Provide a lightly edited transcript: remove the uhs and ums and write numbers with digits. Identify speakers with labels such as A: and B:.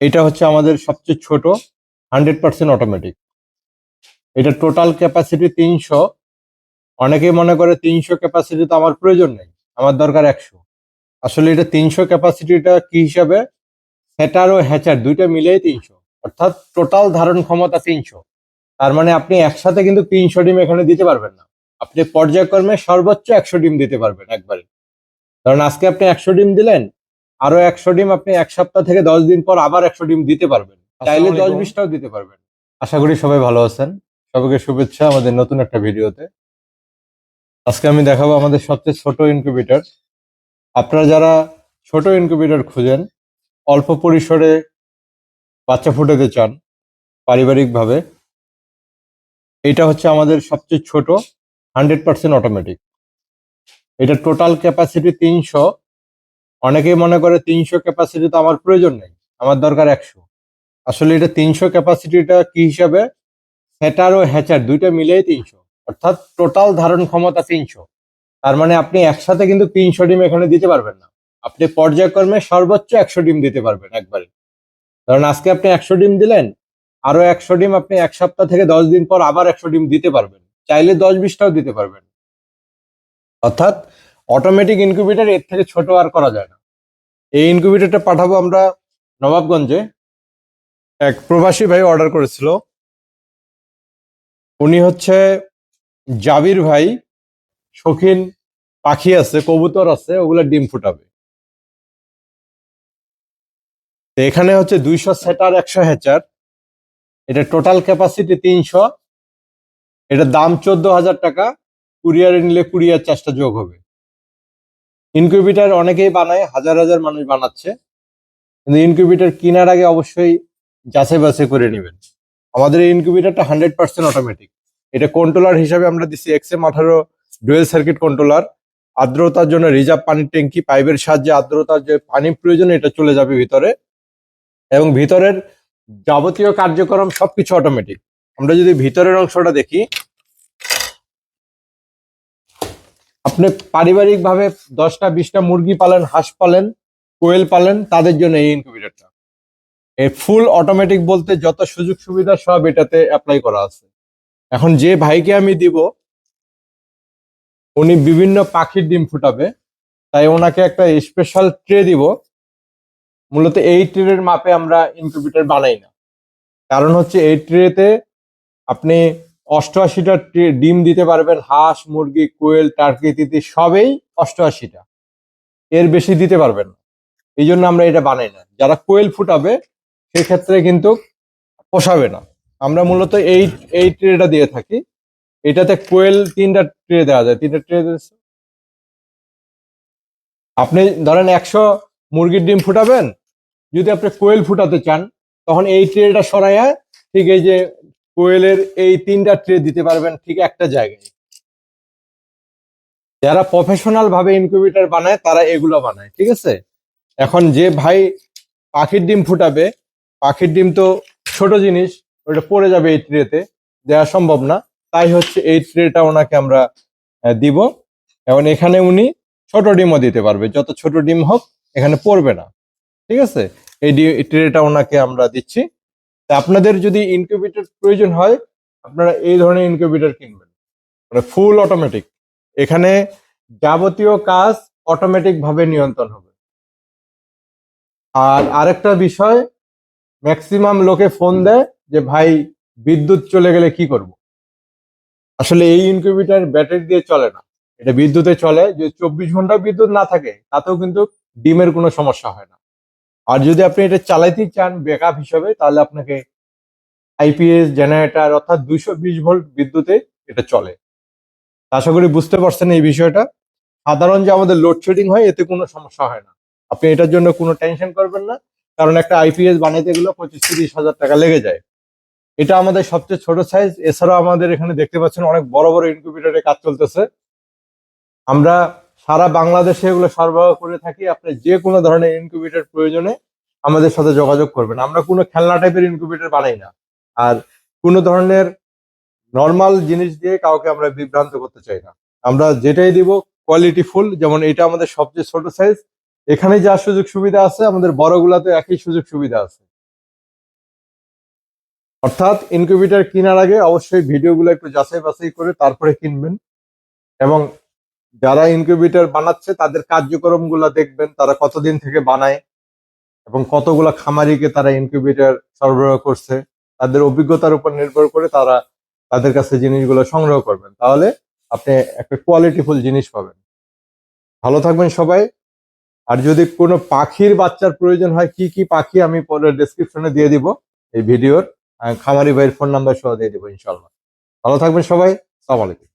A: এটা হচ্ছে আমাদের সবচেয়ে ছোট 100% অটোমেটিক। এটা টোটাল ক্যাপাসিটি 300। অনেকেই মনে করে 300 ক্যাপাসিটি তো আমার প্রয়োজন নেই, আমার দরকার 100। আসলে এটা 300 ক্যাপাসিটিটা কি হিসাবে, সেটার ও হ্যাচার দুইটা মিলেই 300, অর্থাৎ টোটাল ধারণ ক্ষমতা 300। তার মানে আপনি একসাথে কিন্তু 300 ডিম এখানে দিতে পারবেন না। আপনি পর্যায়ক্রমে সর্বোচ্চ 100 ডিম দিতে পারবেন একবারে। কারণ আজকে আপনি 100 ডিম দিলেন, আরো 100 ডিম আপনি 1 সপ্তাহ থেকে 10 দিন পর আবার 100 ডিম দিতে পারবেন, চাইলে 10-20টাও দিতে পারবেন। আশা করি সবাই ভালো আছেন। সবাইকে শুভেচ্ছা আমাদের নতুন একটা ভিডিওতে। আজকে আমি দেখাবো আমাদের সবচেয়ে ছোট ইনকিউবেটর। আপনারা যারা ছোট ইনকিউবেটর খুঁজেন, অল্প পরিসরে বাচ্চা ফুটাতে চান পারিবারিকভাবে, এটা হচ্ছে আমাদের সবচেয়ে ছোট 100% অটোমেটিক। এটা টোটাল ক্যাপাসিটি 300। অনেকেই মনে করে 300 ক্যাপাসিটি তো আমার প্রয়োজন নেই, আমার দরকার 100। আসলে এটা 300 ক্যাপাসিটিটা কি হিসাবে, সেটার ও হ্যাচার দুইটা মিলেই 300, অর্থাৎ টোটাল ধারণ ক্ষমতা 300। তার মানে আপনি একসাথে কিন্তু 300 ডিম এখানে দিতে পারবেন না। আপনি পর্যায়ক্রমে সর্বোচ্চ 100 ডিম দিতে পারবেন একবারে। কারণ আজকে আপনি 100 ডিম দিলেন, আরো 100 ডিম আপনি 1 সপ্তাহ থেকে 10 দিন পর আবার 100 ডিম দিতে পারবেন, চাইলে 10-20টাও দিতে পারবেন। অর্থাৎ অটোমেটিক ইনকিউবেটর এর থেকে ছোট আর করা যায় না। এই ইনকিউবেটরটা পাঠাবো আমরা নবাবগঞ্জে। এক প্রবাসী ভাই অর্ডার করেছিল। উনি হচ্ছে জাবির ভাই, শৌখিন পাখি আছে, কবুতর আছে, ওগুলা ডিম ফুটাবে। তো এখানে হচ্ছে 200 সেটার 100 হ্যাচার। এটা টোটাল ক্যাপাসিটি 300। এটা দাম 14,000 টাকা। কুরিয়ারে নিলে কুরিয়ার চার্জটা যোগ হবে। ইনকিউবেটর অনেকেই বানায়, হাজার হাজার মানুষ বানাচ্ছে, কিন্তু ইনকিউবেটর কেনার আগে অবশ্যই যাচাই বাছাই করে নেবেন। আমাদের এই ইনকিউবেটরটা 100% অটোমেটিক। এটা কন্ট্রোলার হিসাবে আমরা দিচ্ছি XM18 ডুয়েল সার্কিট কন্ট্রোলার। আর্দ্রতার জন্য রিজার্ভ পানির ট্যাঙ্কি, পাইপের সাহায্যে আর্দ্রতার যে পানি প্রয়োজন এটা চলে যাবে ভিতরে, এবং ভিতরের যাবতীয় কার্যক্রম সবকিছু অটোমেটিক। আমরা যদি ভিতরের অংশটা দেখি, আপনি পারিবারিকভাবে 10টা-20টা মুরগি পালেন, হাঁস পালেন, কোয়েল পালেন, তাদের জন্য এই ইনকিউবেটরটা। এই ফুল অটোমেটিক বলতে যত সুযোগ সুবিধা সব এটাতে অ্যাপ্লাই করা আছে। এখন যে ভাইকে আমি দিব, উনি বিভিন্ন পাখির ডিম ফুটাবে, তাই ওনাকে একটা স্পেশাল ট্রে দিব। মূলত এই ট্রের মাপে আমরা ইনকিউবেটর বানাই না। কারণ হচ্ছে এই ট্রেতে আপনি 88টা ডিম দিতে পারবেন, হাঁস, মুরগি, কোয়েল, টার্কি, তিতি সবেই 88টা, এর বেশি দিতে পারবেন না। এই জন্য আমরা এটা বানাই না। যারা কোয়েল ফুটাবে সেক্ষেত্রে কিন্তু পোষাবে না। আমরা মূলত এই ট্রেটা দিয়ে থাকি। এটাতে কোয়েল 3টা ট্রে দেওয়া যায়, 3টা ট্রে। আপনি ধরেন 100 মুরগির ডিম ফুটাবেন, যদি আপনি কোয়েল ফুটাতে চান তখন এই ট্রেটা সরাইয়া ঠিক এই যে কোয়েলের এই 3টা ট্রে দিতে পারবেন ঠিক একটা জায়গায়। যারা প্রফেশনাল ভাবে ইনকিউবেটর বানায় তারা এগুলো বানায়, ঠিক আছে। এখন যে ভাই পাখির ডিম ফুটাবে, পাখির ডিম তো ছোট জিনিস, ওটা পড়ে যাবে এই ট্রেতে, দেওয়া সম্ভব না। তাই হচ্ছে এই ট্রেটা ওনাকে আমরা দিব। এবং এখানে উনি ছোট ডিমও দিতে পারবে, যত ছোট ডিম হোক এখানে পড়বে না, ঠিক আছে। এই ট্রেটা ওনাকে আমরা দিচ্ছি। তা আপনাদের যদি ইনকিউবেটর প্রয়োজন হয়, আপনারা এই ধরনের ইনকিউবেটর কিনবেন, মানে ফুল অটোমেটিক। এখানে যাবতীয় কাজ অটোমেটিক ভাবে নিয়ন্ত্রণ হবে। আর আরেকটা বিষয়, ম্যাক্সিমাম লোকে ফোন দেয় যে ভাই বিদ্যুৎ চলে গেলে কি করব। আসলে এই ইনকিউবেটর ব্যাটারি দিয়ে চলে না, এটা বিদ্যুতে চলে। যদি 24 ঘন্টা বিদ্যুৎ না থাকে তাতেও কিন্তু ডিমের কোনো সমস্যা হয় না। আর যদি আপনি এটা চালাইতে চান ব্যাকআপ হিসেবে, তাহলে আপনাকে আইপিএস জেনারেটর অর্থাৎ 220 ভোল্ট বিদ্যুতে এটা চলে। আশা করি বুঝতে পারছেন এই বিষয়টা। সাধারণ যে আমাদের লোডশেডিং হয় এতে কোনো সমস্যা হয় না, আপনি এটার জন্য কোনো টেনশন করবেন না। কারণ একটা আইপিএস বানাইতে গেলে 25-30 হাজার টাকা লেগে যায়। এটা আমাদের সবচেয়ে ছোট সাইজ। এছাড়াও আমাদের এখানে দেখতে পাচ্ছেন অনেক বড় বড় ইনকিউবেটরের কাজ চলতেছে। আমরা সারা বাংলাদেশে এগুলো সরবরাহ করে থাকি। আপনি যে কোনো ধরনের ইনকিউবেটর প্রয়োজনে আমাদের সাথে যোগাযোগ করবেন। আমরা কোনো খেলনা টাইপের ইনকিউবেটর বানাই না, আর কোনো ধরনের নর্মাল জিনিস দিয়ে কাউকে আমরা বিভ্রান্ত করতে চাই না। আমরা যেটাই দিব কোয়ালিটি ফুল। যেমন এটা আমাদের সবচেয়ে ছোট সাইজ, এখানে যা সুযোগ সুবিধা আছে আমাদের বড়গুলাতে একই সুযোগ সুবিধা আছে। অর্থাৎ ইনকিউবেটর কেনার আগে অবশ্যই ভিডিওগুলো একটু যাচাই বাছাই করে তারপরে কিনবেন, এবং যারা ইনকিউবেটর বানাচ্ছে তাদের কার্যক্রমগুলো দেখবেন, তারা কতদিন থেকে বানায় এবং কতগুলা খামারিকে তারা ইনকিউবেটর সরবরাহ করছে, তাদের অভিজ্ঞতার উপর নির্ভর করে তারা তাদের কাছে জিনিসগুলো সংগ্রহ করবেন, তাহলে আপনি একটা কোয়ালিটিফুল জিনিস পাবেন। ভালো থাকবেন সবাই। আর যদি কোনো পাখির বাচ্চার প্রয়োজন হয়, কি কি পাখি আমি পরে ডেসক্রিপশনে দিয়ে দিব এই ভিডিওর, খামারি ভাইয়ের ফোন নাম্বার সহ দিয়ে দিব ইনশাল্লাহ। ভালো থাকবেন সবাই। আসসালামু আলাইকুম।